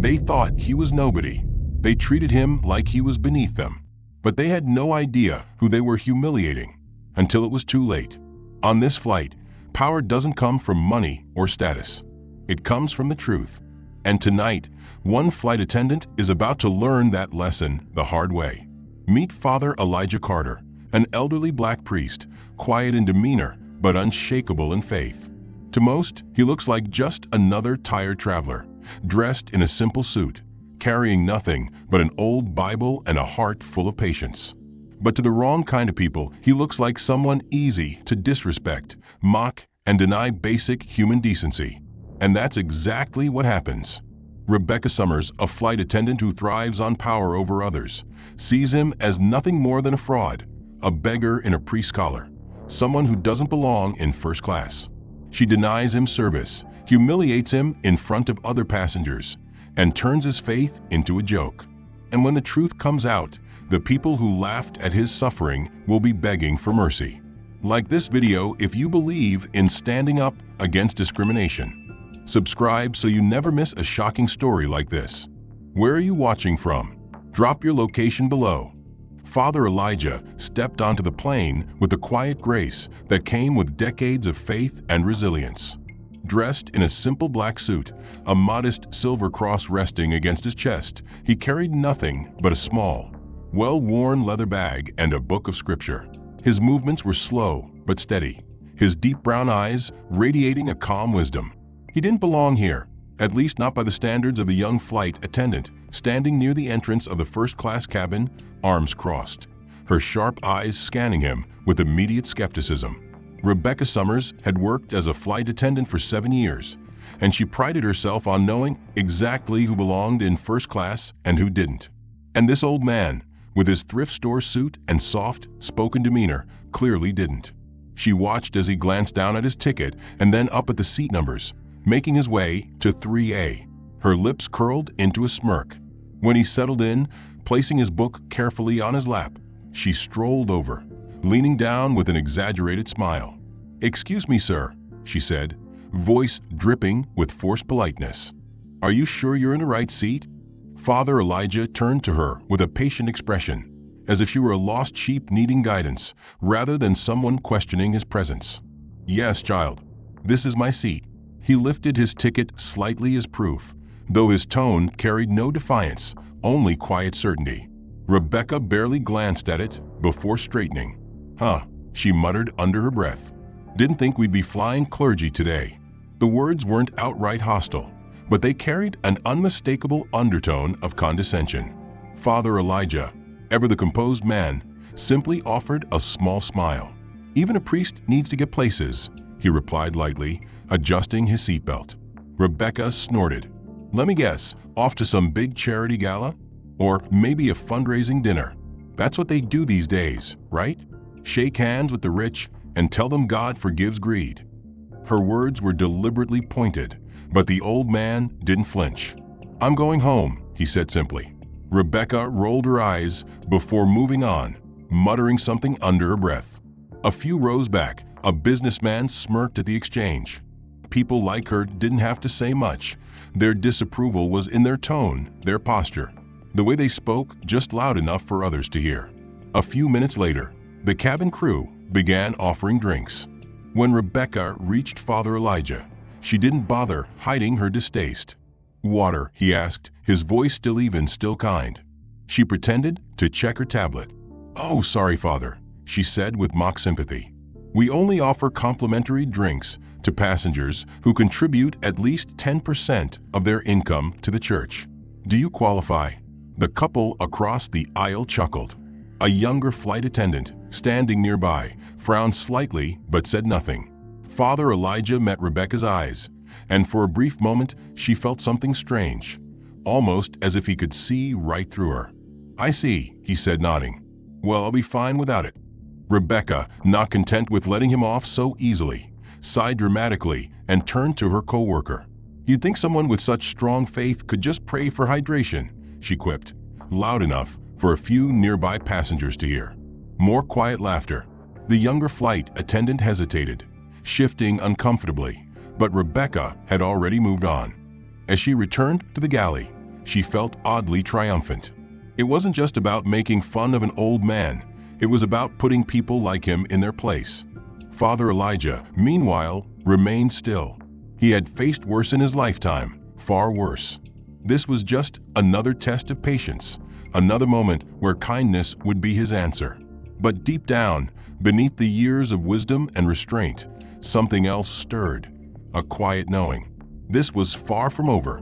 They thought he was nobody. They treated him like he was beneath them. But they had no idea who they were humiliating until it was too late. On this flight, power doesn't come from money or status. It comes from the truth. And tonight, one flight attendant is about to learn that lesson the hard way. Meet Father Elijah Carter, an elderly black priest, quiet in demeanor but unshakable in faith. To most, he looks like just another tired traveler, dressed in a simple suit, carrying nothing but an old Bible and a heart full of patience. But to the wrong kind of people, he looks like someone easy to disrespect, mock, and deny basic human decency. And that's exactly what happens. Rebecca Summers, a flight attendant who thrives on power over others, sees him as nothing more than a fraud, a beggar in a priest's collar, someone who doesn't belong in first class. She denies him service, humiliates him in front of other passengers, and turns his faith into a joke. And when the truth comes out, the people who laughed at his suffering will be begging for mercy. Like this video if you believe in standing up against discrimination. Subscribe so you never miss a shocking story like this. Where are you watching from? Drop your location below. Father Elijah stepped onto the plane with the quiet grace that came with decades of faith and resilience. Dressed in a simple black suit, a modest silver cross resting against his chest, he carried nothing but a small, well-worn leather bag and a book of scripture. His movements were slow but steady, his deep brown eyes radiating a calm wisdom. He didn't belong here, at least not by the standards of the young flight attendant, standing near the entrance of the first-class cabin, arms crossed, her sharp eyes scanning him with immediate skepticism. Rebecca Summers had worked as a flight attendant for 7 years, and she prided herself on knowing exactly who belonged in first class and who didn't. And this old man, with his thrift store suit and soft-spoken demeanor, clearly didn't. She watched as he glanced down at his ticket and then up at the seat numbers, making his way to 3A. Her lips curled into a smirk. When he settled in, placing his book carefully on his lap, she strolled over, leaning down with an exaggerated smile. "Excuse me, sir," she said, voice dripping with forced politeness. "Are you sure you're in the right seat?" Father Elijah turned to her with a patient expression, as if she were a lost sheep needing guidance, rather than someone questioning his presence. "Yes, child. This is my seat." He lifted his ticket slightly as proof, though his tone carried no defiance, only quiet certainty. Rebecca barely glanced at it before straightening. "Huh," she muttered under her breath. "Didn't think we'd be flying clergy today." The words weren't outright hostile, but they carried an unmistakable undertone of condescension. Father Elijah, ever the composed man, simply offered a small smile. "Even a priest needs to get places," he replied lightly, adjusting his seatbelt. Rebecca snorted. "Let me guess, off to some big charity gala? Or maybe a fundraising dinner. That's what they do these days, right? Shake hands with the rich and tell them God forgives greed." Her words were deliberately pointed, but the old man didn't flinch. "I'm going home," he said simply. Rebecca rolled her eyes before moving on, muttering something under her breath. A few rows back, a businessman smirked at the exchange. People like her didn't have to say much. Their disapproval was in their tone, their posture, the way they spoke just loud enough for others to hear. A few minutes later, the cabin crew began offering drinks. When Rebecca reached Father Elijah, she didn't bother hiding her distaste. "Water?" he asked, his voice still kind. She pretended to check her tablet. "Oh, sorry, Father," she said with mock sympathy. "We only offer complimentary drinks to passengers who contribute at least 10% of their income to the church. Do you qualify?" The couple across the aisle chuckled. A younger flight attendant, standing nearby, frowned slightly but said nothing. Father Elijah met Rebecca's eyes, and for a brief moment she felt something strange, almost as if he could see right through her. "I see," he said, nodding. "Well, I'll be fine without it." Rebecca, not content with letting him off so easily, sighed dramatically and turned to her co-worker. "You'd think someone with such strong faith could just pray for hydration," she quipped, loud enough for a few nearby passengers to hear. More quiet laughter. The younger flight attendant hesitated, shifting uncomfortably, but Rebecca had already moved on. As she returned to the galley, she felt oddly triumphant. It wasn't just about making fun of an old man, it was about putting people like him in their place. Father Elijah, meanwhile, remained still. He had faced worse in his lifetime, far worse. This was just another test of patience, another moment where kindness would be his answer. But deep down, beneath the years of wisdom and restraint, something else stirred, a quiet knowing. This was far from over.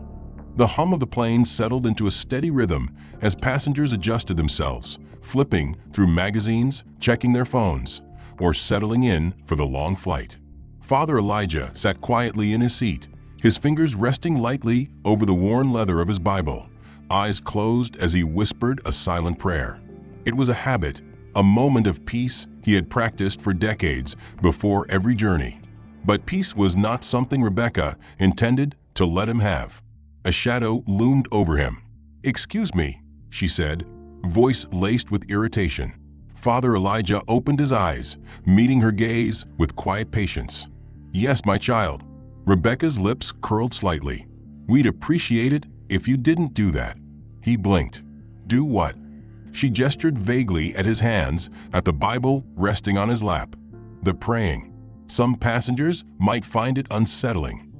The hum of the plane settled into a steady rhythm as passengers adjusted themselves, flipping through magazines, checking their phones, or settling in for the long flight. Father Elijah sat quietly in his seat, his fingers resting lightly over the worn leather of his Bible, eyes closed as he whispered a silent prayer. It was a habit, a moment of peace he had practiced for decades before every journey. But peace was not something Rebecca intended to let him have. A shadow loomed over him. "Excuse me," she said, voice laced with irritation. Father Elijah opened his eyes, meeting her gaze with quiet patience. "Yes, my child." Rebecca's lips curled slightly. "We'd appreciate it if you didn't do that." He blinked. "Do what?" She gestured vaguely at his hands, at the Bible resting on his lap. "The praying. Some passengers might find it unsettling."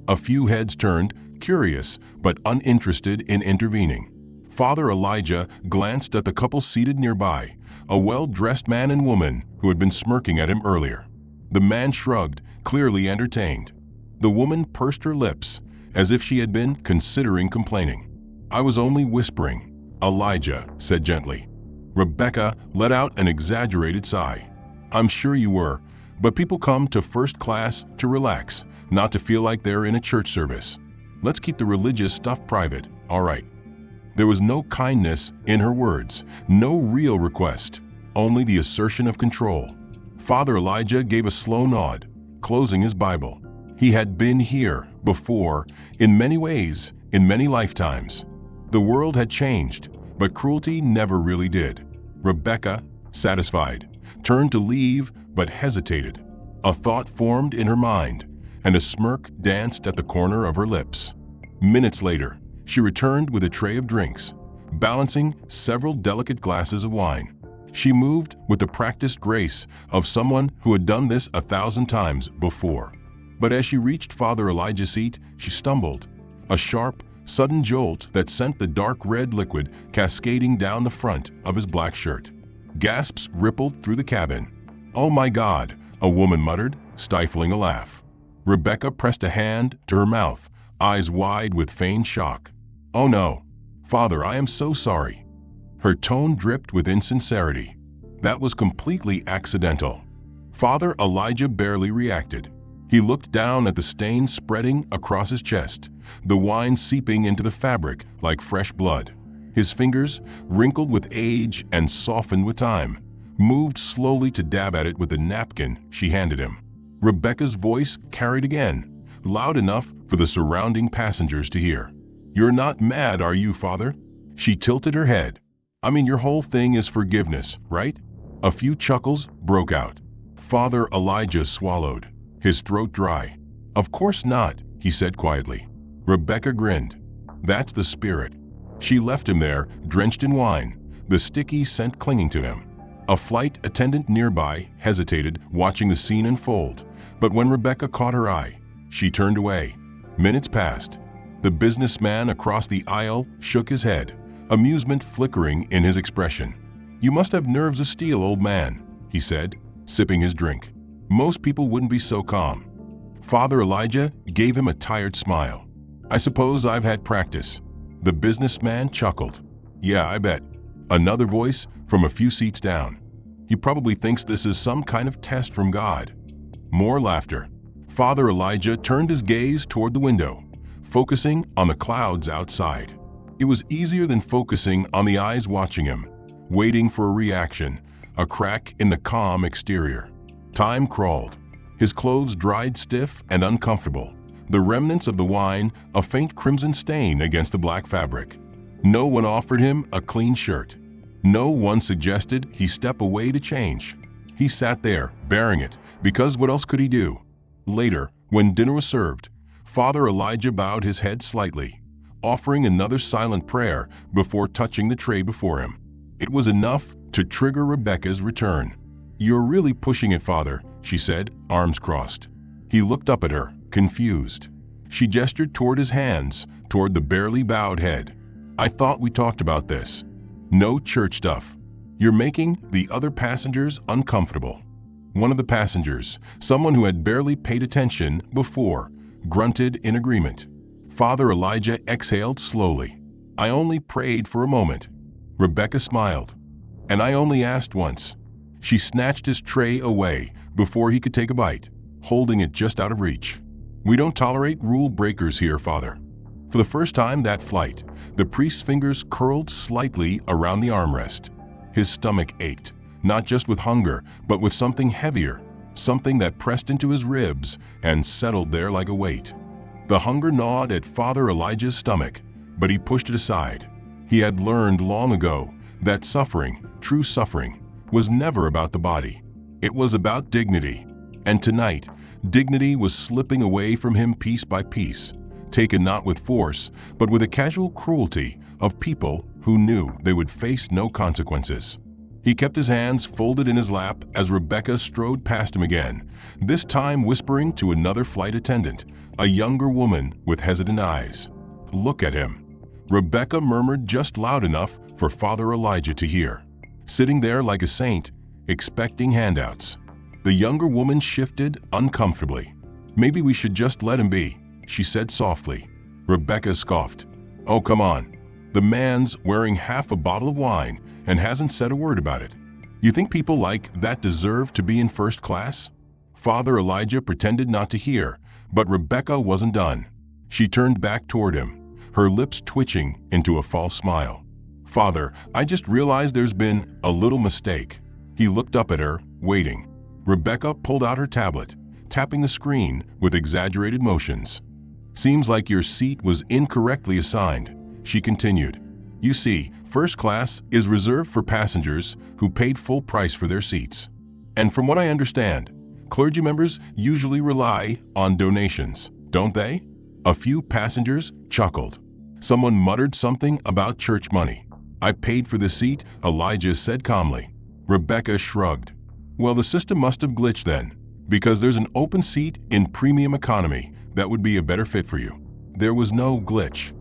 A few heads turned, curious but uninterested in intervening. Father Elijah glanced at the couple seated nearby, a well-dressed man and woman who had been smirking at him earlier. The man shrugged, clearly entertained. The woman pursed her lips, as if she had been considering complaining. "I was only whispering," Elijah said gently. Rebecca let out an exaggerated sigh. "I'm sure you were, but people come to first class to relax, not to feel like they're in a church service. Let's keep the religious stuff private, all right?" There was no kindness in her words, no real request, only the assertion of control. Father Elijah gave a slow nod, closing his Bible. He had been here before, in many ways, in many lifetimes. The world had changed, but cruelty never really did. Rebecca, satisfied, turned to leave but hesitated. A thought formed in her mind, and a smirk danced at the corner of her lips. Minutes later, she returned with a tray of drinks, balancing several delicate glasses of wine. She moved with the practiced grace of someone who had done this 1,000 times before. But as she reached Father Elijah's seat, she stumbled. A sharp, sudden jolt that sent the dark red liquid cascading down the front of his black shirt. Gasps rippled through the cabin. "Oh my God," a woman muttered, stifling a laugh. Rebecca pressed a hand to her mouth, eyes wide with feigned shock. "Oh no. Father, I am so sorry." Her tone dripped with insincerity. "That was completely accidental." Father Elijah barely reacted. He looked down at the stain spreading across his chest, the wine seeping into the fabric like fresh blood. His fingers, wrinkled with age and softened with time, moved slowly to dab at it with the napkin she handed him. Rebecca's voice carried again, loud enough for the surrounding passengers to hear. "You're not mad, are you, Father?" She tilted her head. "I mean, your whole thing is forgiveness, right?" A few chuckles broke out. Father Elijah swallowed, his throat dry. "Of course not," he said quietly. Rebecca grinned. "That's the spirit." She left him there, drenched in wine, the sticky scent clinging to him. A flight attendant nearby hesitated, watching the scene unfold, but when Rebecca caught her eye, she turned away. Minutes passed. The businessman across the aisle shook his head, amusement flickering in his expression. "You must have nerves of steel, old man," he said, sipping his drink. "Most people wouldn't be so calm." Father Elijah gave him a tired smile. "I suppose I've had practice." The businessman chuckled. "Yeah, I bet." Another voice from a few seats down. "He probably thinks this is some kind of test from God." More laughter. Father Elijah turned his gaze toward the window, focusing on the clouds outside. It was easier than focusing on the eyes watching him, waiting for a reaction, a crack in the calm exterior. Time crawled. His clothes dried stiff and uncomfortable, the remnants of the wine a faint crimson stain against the black fabric. No one offered him a clean shirt. No one suggested he step away to change. He sat there, bearing it, because what else could he do? Later, when dinner was served, Father Elijah bowed his head slightly. offering another silent prayer before touching the tray before him. It was enough to trigger Rebecca's return. "You're really pushing it, Father," she said, arms crossed. He looked up at her, confused. She gestured toward his hands, toward the barely bowed head. "I thought we talked about this. No church stuff. You're making the other passengers uncomfortable." One of the passengers, someone who had barely paid attention before, grunted in agreement. Father Elijah exhaled slowly. "I only prayed for a moment." Rebecca smiled. "And I only asked once." She snatched his tray away before he could take a bite, holding it just out of reach. "We don't tolerate rule breakers here, Father." For the first time that flight, the priest's fingers curled slightly around the armrest. His stomach ached, not just with hunger, but with something heavier, something that pressed into his ribs and settled there like a weight. The hunger gnawed at Father Elijah's stomach, but he pushed it aside. He had learned long ago that suffering, true suffering, was never about the body. It was about dignity. And tonight, dignity was slipping away from him piece by piece, taken not with force, but with a casual cruelty of people who knew they would face no consequences. He kept his hands folded in his lap as Rebecca strode past him again, this time whispering to another flight attendant, a younger woman with hesitant eyes. "Look at him." Rebecca murmured just loud enough for Father Elijah to hear. Sitting there like a saint, expecting handouts. The younger woman shifted uncomfortably. "Maybe we should just let him be," she said softly. Rebecca scoffed. "Oh, come on. The man's wearing half a bottle of wine and hasn't said a word about it. You think people like that deserve to be in first class?" Father Elijah pretended not to hear, but Rebecca wasn't done. She turned back toward him, her lips twitching into a false smile. "Father, I just realized there's been a little mistake." He looked up at her, waiting. Rebecca pulled out her tablet, tapping the screen with exaggerated motions. "Seems like your seat was incorrectly assigned," she continued. "You see, first class is reserved for passengers who paid full price for their seats. And from what I understand, clergy members usually rely on donations, don't they?" A few passengers chuckled. Someone muttered something about church money. "I paid for the seat," Elijah said calmly. Rebecca shrugged. "Well, the system must have glitched then, because there's an open seat in premium economy that would be a better fit for you." There was no glitch.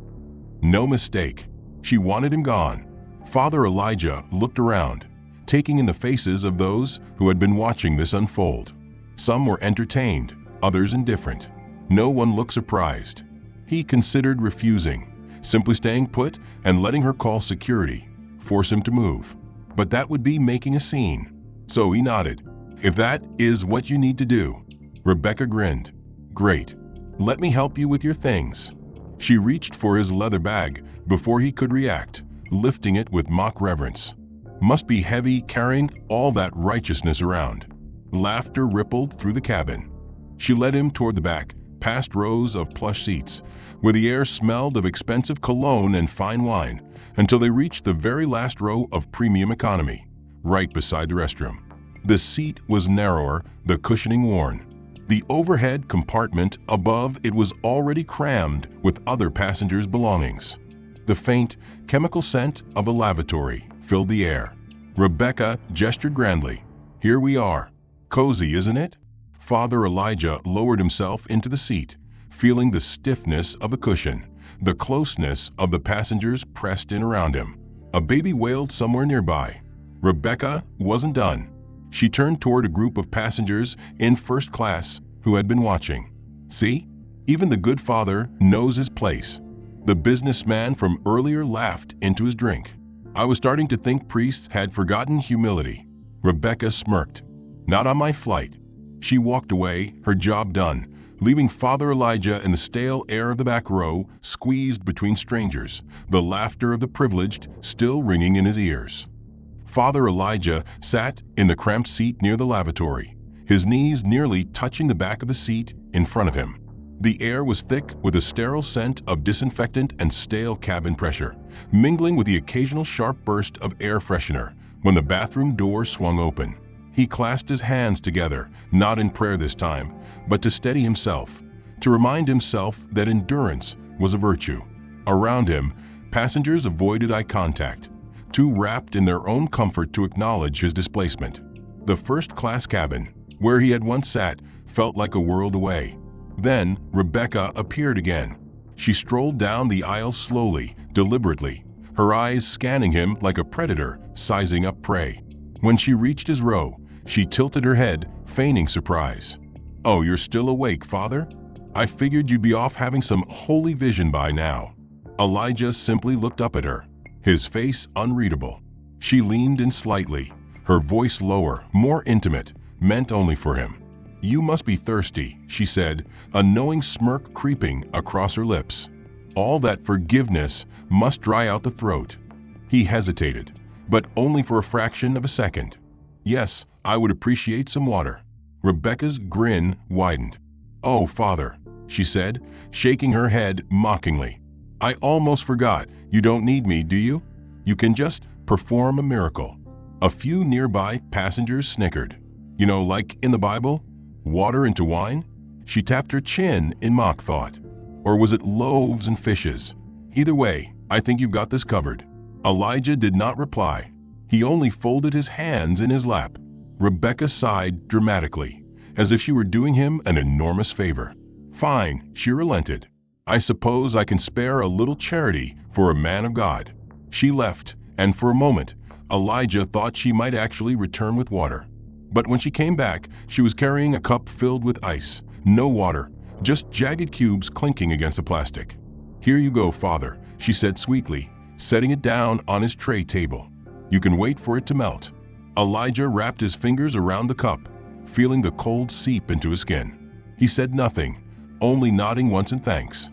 No mistake. She wanted him gone. Father Elijah looked around, taking in the faces of those who had been watching this unfold. Some were entertained, others indifferent. No one looked surprised. He considered refusing, simply staying put and letting her call security, force him to move. But that would be making a scene. So he nodded. "If that is what you need to do." Rebecca grinned. "Great. Let me help you with your things." She reached for his leather bag before he could react, lifting it with mock reverence. Must be heavy carrying all that righteousness around. Laughter rippled through the cabin. She led him toward the back, past rows of plush seats, where the air smelled of expensive cologne and fine wine, until they reached the very last row of premium economy, right beside the restroom. The seat was narrower, the cushioning worn. The overhead compartment above it was already crammed with other passengers' belongings. The faint, chemical scent of a lavatory filled the air. Rebecca gestured grandly. "Here we are. Cozy, isn't it?" Father Elijah lowered himself into the seat, feeling the stiffness of the cushion, the closeness of the passengers pressed in around him. A baby wailed somewhere nearby. Rebecca wasn't done. She turned toward a group of passengers in first class who had been watching. "See? Even the good father knows his place." The businessman from earlier laughed into his drink. "I was starting to think priests had forgotten humility." Rebecca smirked. "Not on my flight." She walked away, her job done, leaving Father Elijah in the stale air of the back row, squeezed between strangers, the laughter of the privileged still ringing in his ears. Father Elijah sat in the cramped seat near the lavatory, his knees nearly touching the back of the seat in front of him. The air was thick with a sterile scent of disinfectant and stale cabin pressure, mingling with the occasional sharp burst of air freshener when the bathroom door swung open. He clasped his hands together, not in prayer this time, but to steady himself, to remind himself that endurance was a virtue. Around him, passengers avoided eye contact, too wrapped in their own comfort to acknowledge his displacement. The first-class cabin, where he had once sat, felt like a world away. Then Rebecca appeared again. She strolled down the aisle slowly, deliberately, her eyes scanning him like a predator sizing up prey. When she reached his row, she tilted her head, feigning surprise. "Oh, you're still awake, Father? I figured you'd be off having some holy vision by now." Elijah simply looked up at her, his face unreadable. She leaned in slightly, her voice lower, more intimate, meant only for him. "You must be thirsty," she said, a knowing smirk creeping across her lips. All that forgiveness must dry out the throat. He hesitated, but only for a fraction of a second. "Yes, I would appreciate some water." Rebecca's grin widened. "Oh, Father," she said, shaking her head mockingly. "I almost forgot. You don't need me, do you? You can just perform a miracle." A few nearby passengers snickered. "You know, like in the Bible? Water into wine?" She tapped her chin in mock thought. "Or was it loaves and fishes? Either way, I think you've got this covered." Elijah did not reply. He only folded his hands in his lap. Rebecca sighed dramatically, as if she were doing him an enormous favor. "Fine," she relented. "I suppose I can spare a little charity for a man of God." She left, and for a moment, Elijah thought she might actually return with water. But when she came back, she was carrying a cup filled with ice. No water, just jagged cubes clinking against the plastic. "Here you go, Father," she said sweetly, setting it down on his tray table. "You can wait for it to melt." Elijah wrapped his fingers around the cup, feeling the cold seep into his skin. He said nothing, only nodding once in thanks.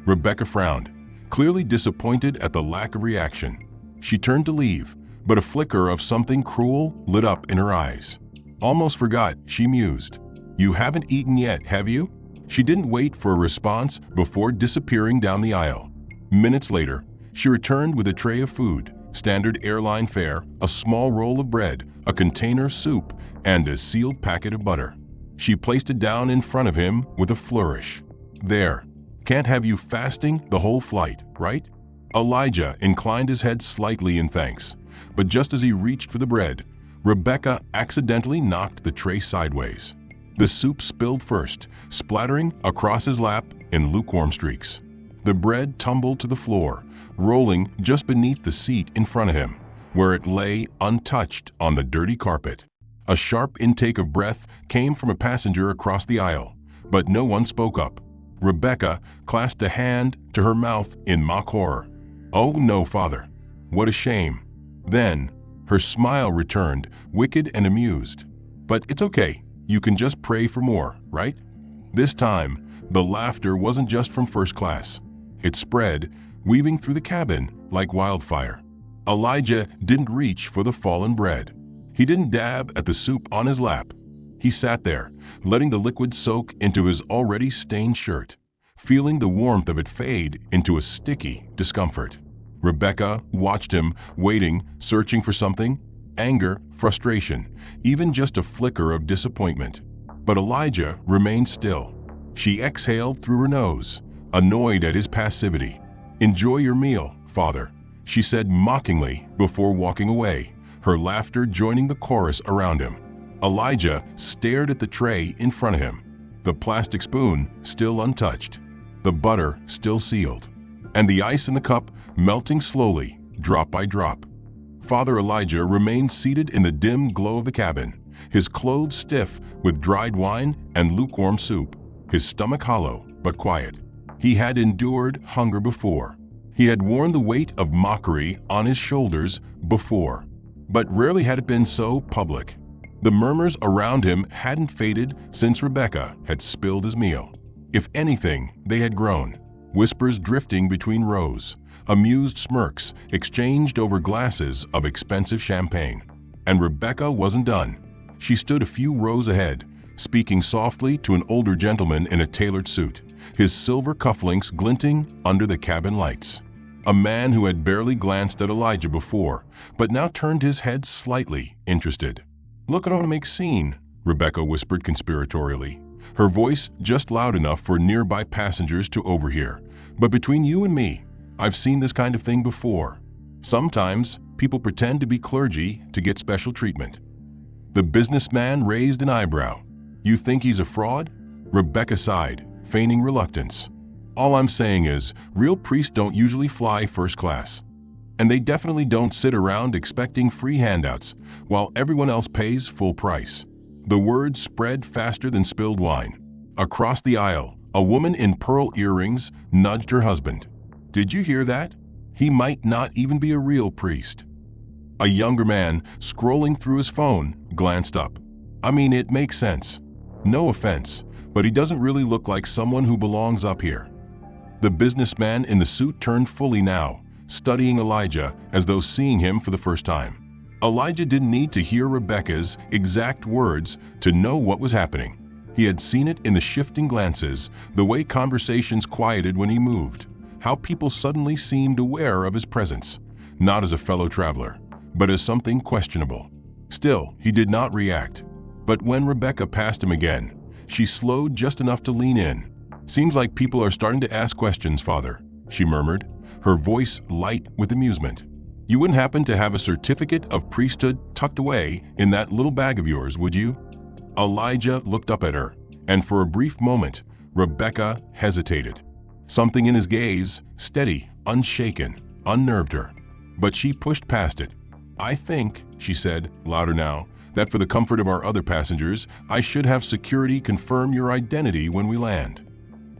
Rebecca frowned, clearly disappointed at the lack of reaction. She turned to leave, but a flicker of something cruel lit up in her eyes. "Almost forgot," she mused. "You haven't eaten yet, have you?" She didn't wait for a response before disappearing down the aisle. Minutes later, she returned with a tray of food, standard airline fare, a small roll of bread, a container of soup, and a sealed packet of butter. She placed it down in front of him with a flourish. "There. Can't have you fasting the whole flight, right?" Elijah inclined his head slightly in thanks, but just as he reached for the bread, Rebecca accidentally knocked the tray sideways. The soup spilled first, splattering across his lap in lukewarm streaks. The bread tumbled to the floor, rolling just beneath the seat in front of him, where it lay untouched on the dirty carpet. A sharp intake of breath came from a passenger across the aisle, but no one spoke up. Rebecca clasped a hand to her mouth in mock horror. "Oh no, Father. What a shame." Then, her smile returned, wicked and amused. "But it's okay. You can just pray for more, right?" This time, the laughter wasn't just from first class. It spread, weaving through the cabin like wildfire. Elijah didn't reach for the fallen bread. He didn't dab at the soup on his lap. He sat there, letting the liquid soak into his already stained shirt, feeling the warmth of it fade into a sticky discomfort. Rebecca watched him, waiting, searching for something, anger, frustration, even just a flicker of disappointment. But Elijah remained still. She exhaled through her nose, annoyed at his passivity. "Enjoy your meal, Father," she said mockingly before walking away, her laughter joining the chorus around him. Elijah stared at the tray in front of him, the plastic spoon still untouched, the butter still sealed, and the ice in the cup melting slowly, drop by drop. Father Elijah remained seated in the dim glow of the cabin, his clothes stiff with dried wine and lukewarm soup, his stomach hollow but quiet. He had endured hunger before. He had worn the weight of mockery on his shoulders before, but rarely had it been so public. The murmurs around him hadn't faded since Rebecca had spilled his meal. If anything, they had grown, whispers drifting between rows, amused smirks exchanged over glasses of expensive champagne. And Rebecca wasn't done. She stood a few rows ahead, speaking softly to an older gentleman in a tailored suit, his silver cufflinks glinting under the cabin lights. A man who had barely glanced at Elijah before, but now turned his head slightly, interested. "Look, I don't want to make a scene," Rebecca whispered conspiratorially, her voice just loud enough for nearby passengers to overhear. "But between you and me, I've seen this kind of thing before. Sometimes people pretend to be clergy to get special treatment." The businessman raised an eyebrow. "You think he's a fraud?" Rebecca sighed, feigning reluctance. "All I'm saying is, real priests don't usually fly first class. And they definitely don't sit around expecting free handouts while everyone else pays full price." The words spread faster than spilled wine. Across the aisle, a woman in pearl earrings nudged her husband. "Did you hear that? He might not even be a real priest." A younger man, scrolling through his phone, glanced up. "I mean, it makes sense. No offense, but he doesn't really look like someone who belongs up here." The businessman in the suit turned fully now, studying Elijah as though seeing him for the first time. Elijah didn't need to hear Rebecca's exact words to know what was happening. He had seen it in the shifting glances, the way conversations quieted when he moved, how people suddenly seemed aware of his presence, not as a fellow traveler, but as something questionable. Still, he did not react. But when Rebecca passed him again, she slowed just enough to lean in. "Seems like people are starting to ask questions, Father," she murmured, her voice light with amusement. "You wouldn't happen to have a certificate of priesthood tucked away in that little bag of yours, would you?" Elijah looked up at her, and for a brief moment, Rebecca hesitated. Something in his gaze, steady, unshaken, unnerved her. But she pushed past it. "I think," she said, louder now, "that for the comfort of our other passengers, I should have security confirm your identity when we land."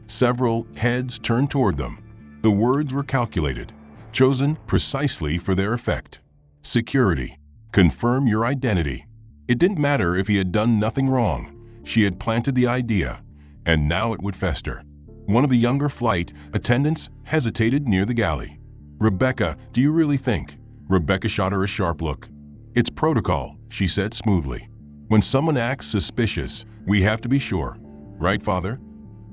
Several heads turned toward them. The words were calculated, chosen precisely for their effect. Security. Confirm your identity. It didn't matter if he had done nothing wrong. She had planted the idea, and now it would fester. One of the younger flight attendants hesitated near the galley. "Rebecca, do you really think?" Rebecca shot her a sharp look. "It's protocol," she said smoothly. "When someone acts suspicious, we have to be sure. Right, Father?"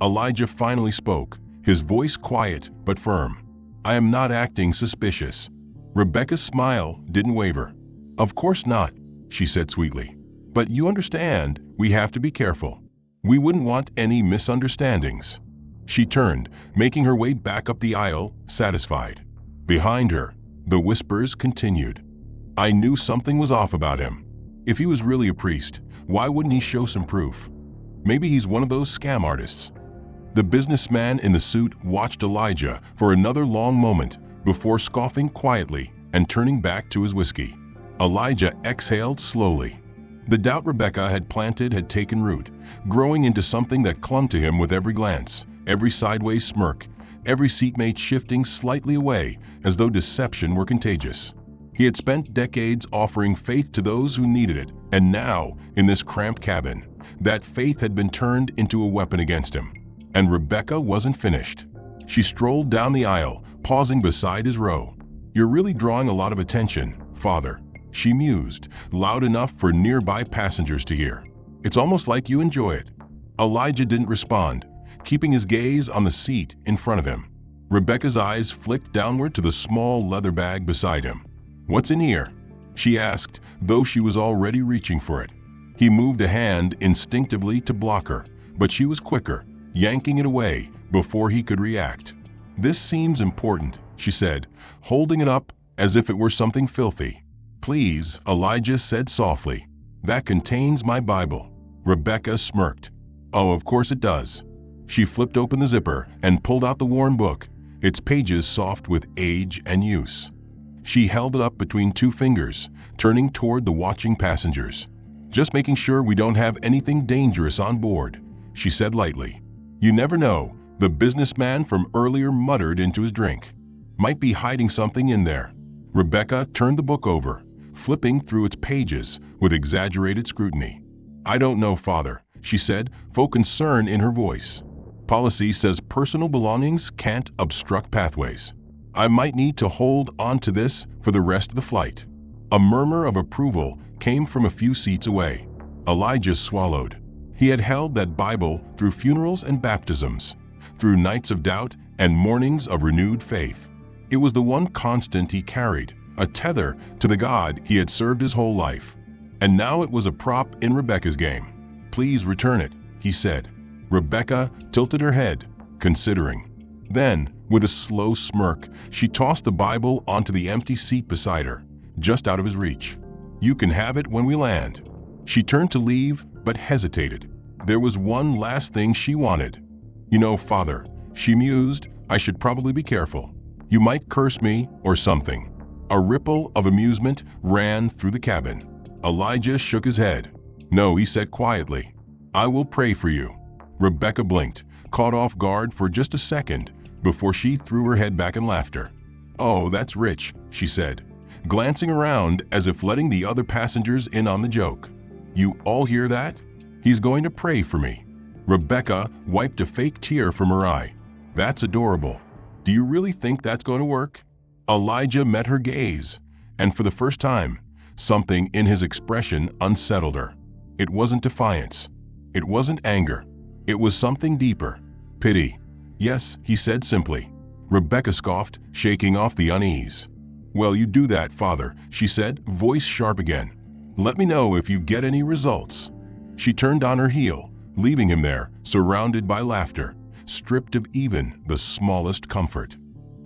Elijah finally spoke, his voice quiet but firm. "I am not acting suspicious." Rebecca's smile didn't waver. "Of course not," she said sweetly. "But you understand, we have to be careful. We wouldn't want any misunderstandings." She turned, making her way back up the aisle, satisfied. Behind her, the whispers continued. "I knew something was off about him. If he was really a priest, why wouldn't he show some proof? Maybe he's one of those scam artists." The businessman in the suit watched Elijah for another long moment before scoffing quietly and turning back to his whiskey. Elijah exhaled slowly. The doubt Rebecca had planted had taken root, growing into something that clung to him with every glance, every sideways smirk, every seatmate shifting slightly away as though deception were contagious. He had spent decades offering faith to those who needed it, and now, in this cramped cabin, that faith had been turned into a weapon against him. And Rebecca wasn't finished. She strolled down the aisle, pausing beside his row. "You're really drawing a lot of attention, Father," she mused, loud enough for nearby passengers to hear. "It's almost like you enjoy it." Elijah didn't respond, keeping his gaze on the seat in front of him. Rebecca's eyes flicked downward to the small leather bag beside him. "What's in here?" she asked, though she was already reaching for it. He moved a hand instinctively to block her, but she was quicker, yanking it away before he could react. "This seems important," she said, holding it up as if it were something filthy. "Please," Elijah said softly. "That contains my Bible." Rebecca smirked. "Oh, of course it does." She flipped open the zipper and pulled out the worn book, its pages soft with age and use. She held it up between two fingers, turning toward the watching passengers. "Just making sure we don't have anything dangerous on board," she said lightly. "You never know," the businessman from earlier muttered into his drink. "Might be hiding something in there." Rebecca turned the book over, flipping through its pages with exaggerated scrutiny. "I don't know, Father," she said, faux concern in her voice. "Policy says personal belongings can't obstruct pathways. I might need to hold on to this for the rest of the flight." A murmur of approval came from a few seats away. Elijah swallowed. He had held that Bible through funerals and baptisms, through nights of doubt and mornings of renewed faith. It was the one constant he carried, a tether to the God he had served his whole life. And now it was a prop in Rebecca's game. "Please return it," he said. Rebecca tilted her head, considering. Then, with a slow smirk, she tossed the Bible onto the empty seat beside her, just out of his reach. "You can have it when we land." She turned to leave, but hesitated. There was one last thing she wanted. "You know, Father," she mused, "I should probably be careful. You might curse me or something." A ripple of amusement ran through the cabin. Elijah shook his head. "No," he said quietly. "I will pray for you." Rebecca blinked, caught off guard for just a second, before she threw her head back in laughter. "Oh, that's rich," she said, glancing around as if letting the other passengers in on the joke. "You all hear that? He's going to pray for me." Rebecca wiped a fake tear from her eye. "That's adorable. Do you really think that's going to work?" Elijah met her gaze, and for the first time, something in his expression unsettled her. It wasn't defiance. It wasn't anger. It was something deeper. Pity. "Yes," he said simply. Rebecca scoffed, shaking off the unease. "Well, you do that, Father," she said, voice sharp again. "Let me know if you get any results." She turned on her heel, leaving him there, surrounded by laughter, stripped of even the smallest comfort.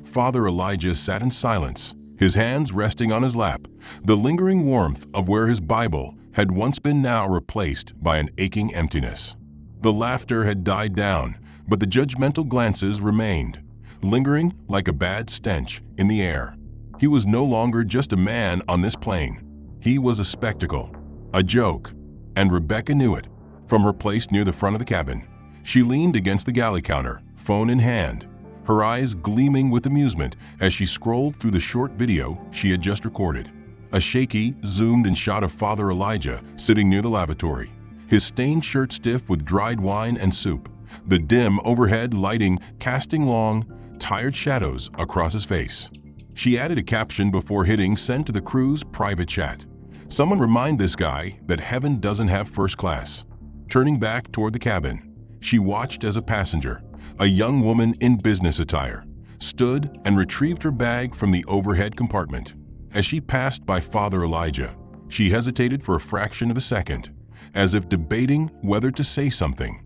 Father Elijah sat in silence, his hands resting on his lap, the lingering warmth of where his Bible had once been now replaced by an aching emptiness. The laughter had died down, but the judgmental glances remained, lingering like a bad stench in the air. He was no longer just a man on this plane. He was a spectacle, a joke, and Rebecca knew it. From her place near the front of the cabin, she leaned against the galley counter, phone in hand, her eyes gleaming with amusement as she scrolled through the short video she had just recorded. A shaky, zoomed-in shot of Father Elijah sitting near the lavatory, his stained shirt stiff with dried wine and soup, the dim overhead lighting casting long, tired shadows across his face. She added a caption before hitting send to the crew's private chat. "Someone remind this guy that heaven doesn't have first class." Turning back toward the cabin, she watched as a passenger, a young woman in business attire, stood and retrieved her bag from the overhead compartment. As she passed by Father Elijah, she hesitated for a fraction of a second, as if debating whether to say something.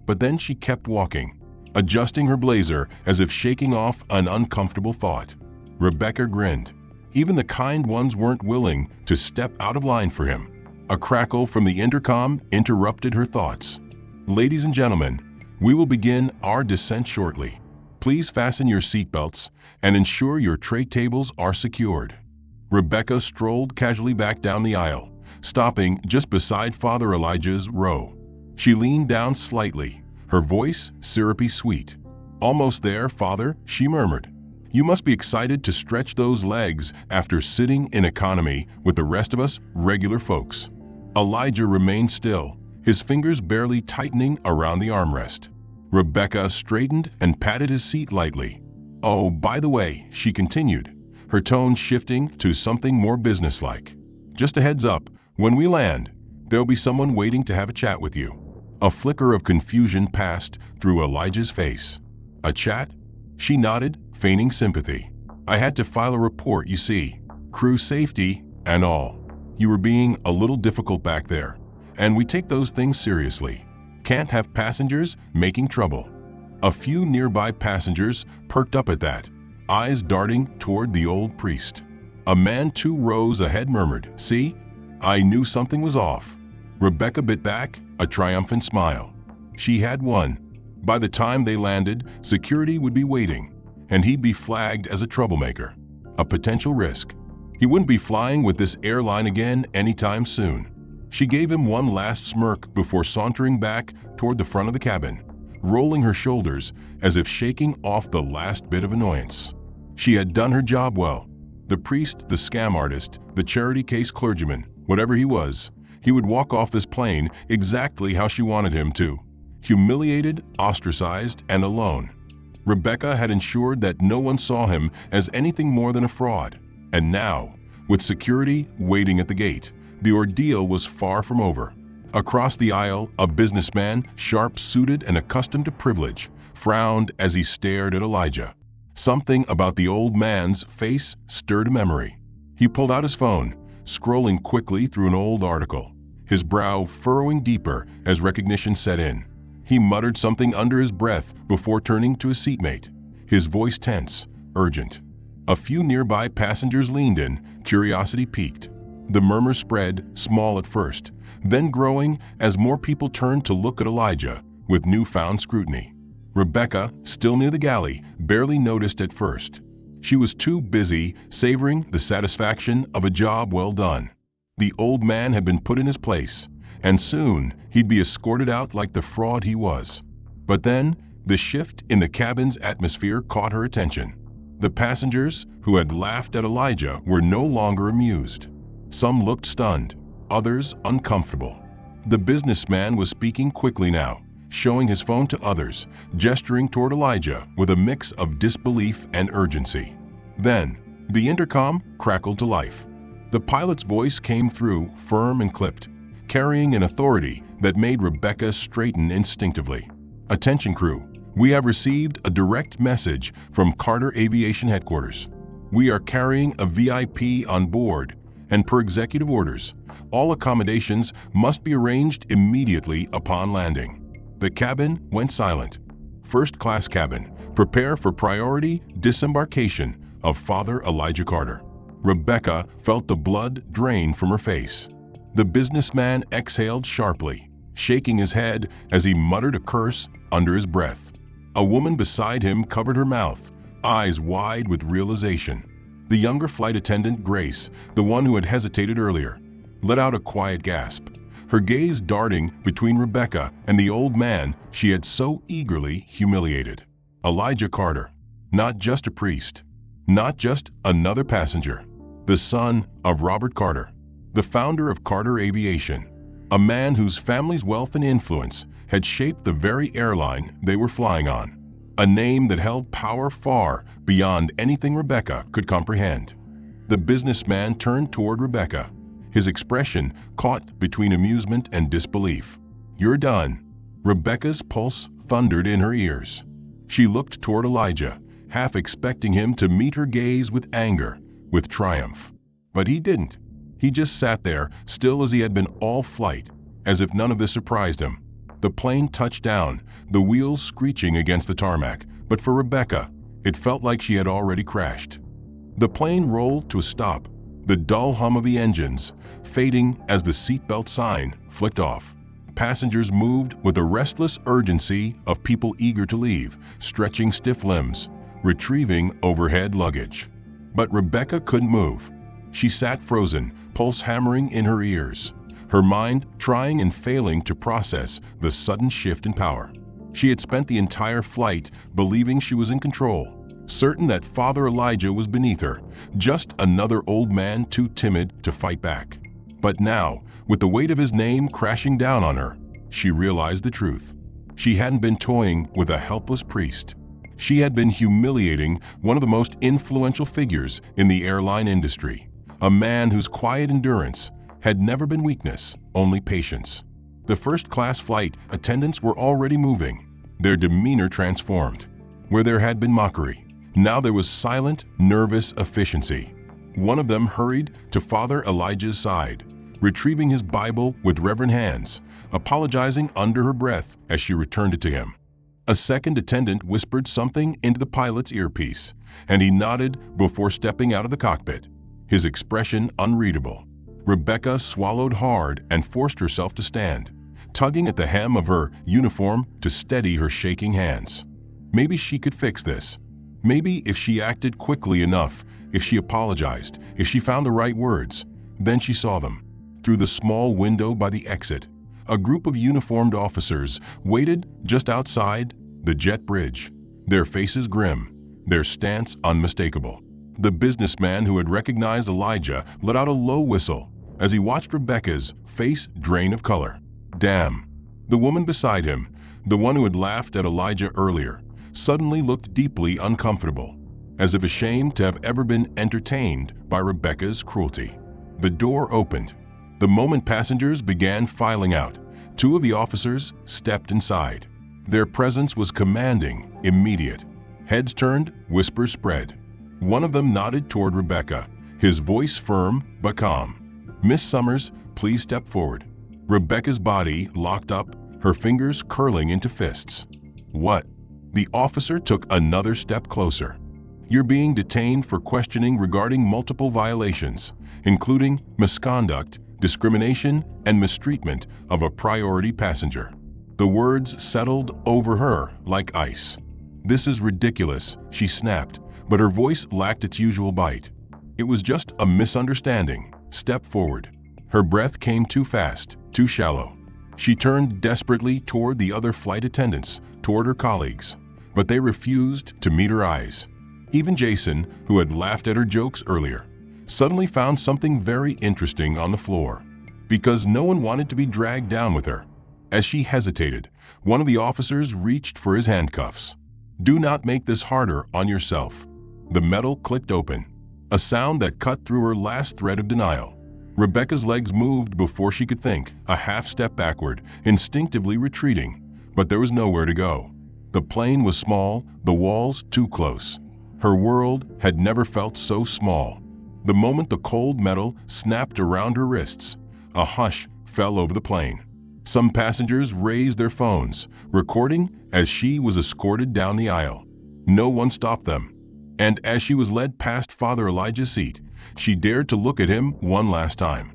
But then she kept walking, adjusting her blazer as if shaking off an uncomfortable thought. Rebecca grinned. Even the kind ones weren't willing to step out of line for him. A crackle from the intercom interrupted her thoughts. "Ladies and gentlemen, we will begin our descent shortly. Please fasten your seatbelts and ensure your tray tables are secured." Rebecca strolled casually back down the aisle, stopping just beside Father Elijah's row. She leaned down slightly, her voice syrupy sweet. "Almost there, Father," she murmured. "You must be excited to stretch those legs after sitting in economy with the rest of us regular folks." Elijah remained still, his fingers barely tightening around the armrest. Rebecca straightened and patted his seat lightly. "Oh, by the way," she continued, her tone shifting to something more businesslike. "Just a heads up, when we land, there'll be someone waiting to have a chat with you." A flicker of confusion passed through Elijah's face. "A chat?" She nodded, feigning sympathy. "I had to file a report, you see. Crew safety and all. You were being a little difficult back there, and we take those things seriously. Can't have passengers making trouble." A few nearby passengers perked up at that, eyes darting toward the old priest. A man 2 rows ahead murmured, "See? I knew something was off." Rebecca bit back a triumphant smile. She had won. By the time they landed, security would be waiting, and he'd be flagged as a troublemaker, a potential risk. He wouldn't be flying with this airline again anytime soon. She gave him one last smirk before sauntering back toward the front of the cabin, rolling her shoulders as if shaking off the last bit of annoyance. She had done her job well. The priest, the scam artist, the charity case clergyman, whatever he was, he would walk off this plane exactly how she wanted him to. Humiliated, ostracized, and alone. Rebecca had ensured that no one saw him as anything more than a fraud. And now, with security waiting at the gate, the ordeal was far from over. Across the aisle, a businessman, sharp-suited and accustomed to privilege, frowned as he stared at Elijah. Something about the old man's face stirred a memory. He pulled out his phone, scrolling quickly through an old article, his brow furrowing deeper as recognition set in. He muttered something under his breath before turning to his seatmate, his voice tense, urgent. A few nearby passengers leaned in, curiosity piqued. The murmur spread, small at first, then growing as more people turned to look at Elijah with newfound scrutiny. Rebecca, still near the galley, barely noticed at first. She was too busy savoring the satisfaction of a job well done. The old man had been put in his place, and soon he'd be escorted out like the fraud he was. But then, the shift in the cabin's atmosphere caught her attention. The passengers who had laughed at Elijah were no longer amused. Some looked stunned, others uncomfortable. The businessman was speaking quickly now, showing his phone to others, gesturing toward Elijah with a mix of disbelief and urgency. Then, the intercom crackled to life. The pilot's voice came through, firm and clipped, carrying an authority that made Rebecca straighten instinctively. "Attention crew, we have received a direct message from Carter Aviation Headquarters. We are carrying a VIP on board, and per executive orders, all accommodations must be arranged immediately upon landing." The cabin went silent. First class cabin, prepare for priority disembarkation of Father Elijah Carter. Rebecca felt the blood drain from her face. The businessman exhaled sharply, shaking his head as he muttered a curse under his breath. A woman beside him covered her mouth, eyes wide with realization. The younger flight attendant, Grace, the one who had hesitated earlier, let out a quiet gasp, her gaze darting between Rebecca and the old man she had so eagerly humiliated. Elijah Carter, not just a priest, not just another passenger, the son of Robert Carter, the founder of Carter Aviation, a man whose family's wealth and influence had shaped the very airline they were flying on, a name that held power far beyond anything Rebecca could comprehend. The businessman turned toward Rebecca, his expression caught between amusement and disbelief. "You're done." Rebecca's pulse thundered in her ears. She looked toward Elijah, half expecting him to meet her gaze with anger, with triumph. But he didn't. He just sat there, still as he had been all flight, as if none of this surprised him. The plane touched down, the wheels screeching against the tarmac, but for Rebecca, it felt like she had already crashed. The plane rolled to a stop, the dull hum of the engines fading as the seatbelt sign flicked off. Passengers moved with the restless urgency of people eager to leave, stretching stiff limbs, retrieving overhead luggage. But Rebecca couldn't move. She sat frozen, pulse hammering in her ears, her mind trying and failing to process the sudden shift in power. She had spent the entire flight believing she was in control, certain that Father Elijah was beneath her, just another old man too timid to fight back. But now, with the weight of his name crashing down on her, she realized the truth. She hadn't been toying with a helpless priest. She had been humiliating one of the most influential figures in the airline industry, a man whose quiet endurance had never been weakness, only patience. The first-class flight attendants were already moving, their demeanor transformed. Where there had been mockery, now there was silent, nervous efficiency. One of them hurried to Father Elijah's side, retrieving his Bible with reverent hands, apologizing under her breath as she returned it to him. A second attendant whispered something into the pilot's earpiece, and he nodded before stepping out of the cockpit, his expression unreadable. Rebecca swallowed hard and forced herself to stand, tugging at the hem of her uniform to steady her shaking hands. Maybe she could fix this. Maybe if she acted quickly enough, if she apologized, if she found the right words. Then she saw them. Through the small window by the exit, a group of uniformed officers waited just outside the jet bridge, their faces grim, their stance unmistakable. The businessman who had recognized Elijah let out a low whistle as he watched Rebecca's face drain of color. Damn. The woman beside him, the one who had laughed at Elijah earlier, suddenly looked deeply uncomfortable, as if ashamed to have ever been entertained by Rebecca's cruelty. The door opened. The moment passengers began filing out, two of the officers stepped inside. Their presence was commanding, immediate. Heads turned, whispers spread. One of them nodded toward Rebecca, his voice firm but calm. "Miss Summers, please step forward." Rebecca's body locked up, her fingers curling into fists. "What?" The officer took another step closer. "You're being detained for questioning regarding multiple violations, including misconduct, discrimination, and mistreatment of a priority passenger." The words settled over her like ice. "This is ridiculous," she snapped, but her voice lacked its usual bite. "It was just a misunderstanding. Step forward." Her breath came too fast, too shallow. She turned desperately toward the other flight attendants, toward her colleagues, but they refused to meet her eyes. Even Jason, who had laughed at her jokes earlier, suddenly found something very interesting on the floor, because no one wanted to be dragged down with her. As she hesitated, one of the officers reached for his handcuffs. "Do not make this harder on yourself." The metal clicked open, a sound that cut through her last thread of denial. Rebecca's legs moved before she could think, a half step backward, instinctively retreating, but there was nowhere to go. The plane was small, the walls too close. Her world had never felt so small. The moment the cold metal snapped around her wrists, a hush fell over the plane. Some passengers raised their phones, recording as she was escorted down the aisle. No one stopped them. And as she was led past Father Elijah's seat, she dared to look at him one last time.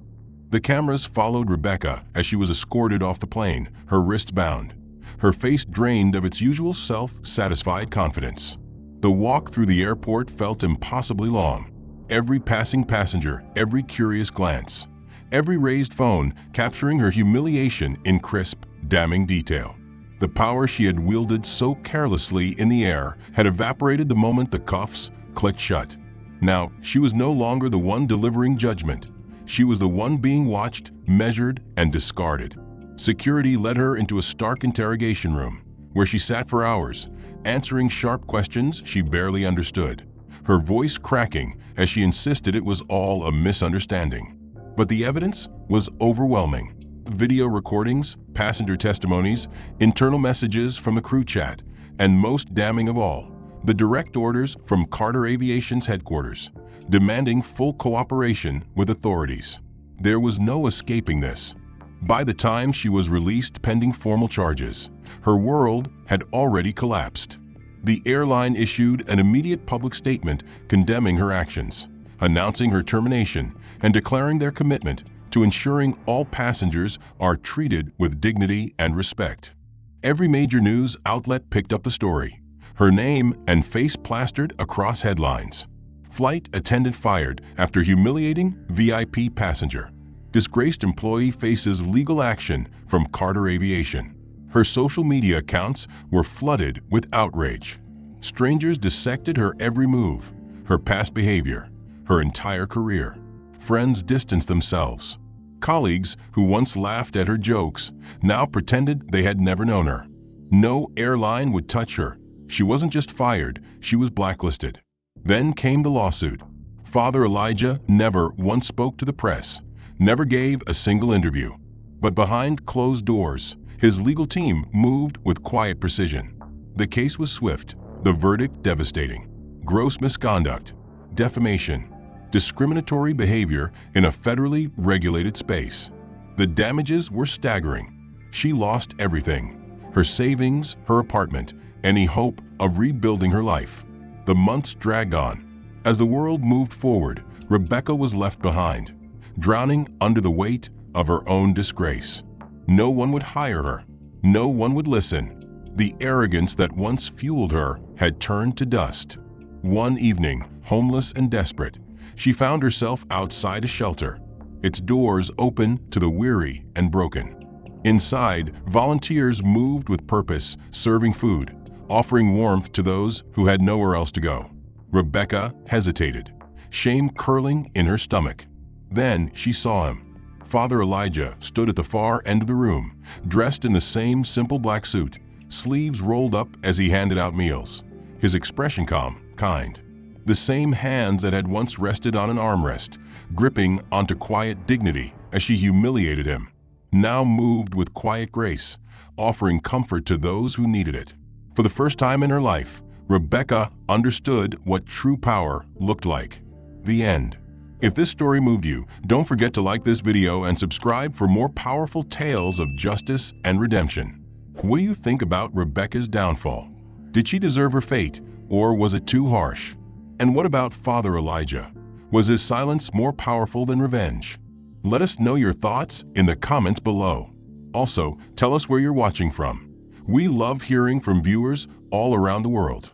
The cameras followed Rebecca as she was escorted off the plane, her wrists bound, her face drained of its usual self-satisfied confidence. The walk through the airport felt impossibly long. Every passing passenger, every curious glance, every raised phone capturing her humiliation in crisp, damning detail. The power she had wielded so carelessly in the air had evaporated the moment the cuffs clicked shut. Now, she was no longer the one delivering judgment. She was the one being watched, measured, and discarded. Security led her into a stark interrogation room, where she sat for hours, answering sharp questions she barely understood, her voice cracking as she insisted it was all a misunderstanding. But the evidence was overwhelming. Video recordings, passenger testimonies, internal messages from the crew chat, and most damning of all, the direct orders from Carter Aviation's headquarters, demanding full cooperation with authorities. There was no escaping this. By the time she was released pending formal charges, her world had already collapsed. The airline issued an immediate public statement condemning her actions, announcing her termination, and declaring their commitment to ensuring all passengers are treated with dignity and respect. Every major news outlet picked up the story, her name and face plastered across headlines. Flight attendant fired after humiliating VIP passenger. Disgraced employee faces legal action from Carter Aviation. Her social media accounts were flooded with outrage. Strangers dissected her every move, her past behavior, her entire career. Friends distanced themselves. Colleagues who once laughed at her jokes now pretended they had never known her. No airline would touch her. She wasn't just fired, she was blacklisted. Then came the lawsuit. Father Elijah never once spoke to the press, never gave a single interview. But behind closed doors, his legal team moved with quiet precision. The case was swift, the verdict devastating. Gross misconduct, defamation, discriminatory behavior in a federally regulated space. The damages were staggering. She lost everything: her savings, her apartment, any hope of rebuilding her life. The months dragged on. As the world moved forward, Rebecca was left behind, drowning under the weight of her own disgrace. No one would hire her. No one would listen. The arrogance that once fueled her had turned to dust. One evening, homeless and desperate, she found herself outside a shelter, its doors open to the weary and broken. Inside, volunteers moved with purpose, serving food, offering warmth to those who had nowhere else to go. Rebecca hesitated, shame curling in her stomach. Then she saw him. Father Elijah stood at the far end of the room, dressed in the same simple black suit, sleeves rolled up as he handed out meals, his expression calm, kind. The same hands that had once rested on an armrest, gripping onto quiet dignity as she humiliated him, now moved with quiet grace, offering comfort to those who needed it. For the first time in her life, Rebecca understood what true power looked like. The end. If this story moved you, don't forget to like this video and subscribe for more powerful tales of justice and redemption. What do you think about Rebecca's downfall? Did she deserve her fate, or was it too harsh? And what about Father Elijah? Was his silence more powerful than revenge? Let us know your thoughts in the comments below. Also, tell us where you're watching from. We love hearing from viewers all around the world.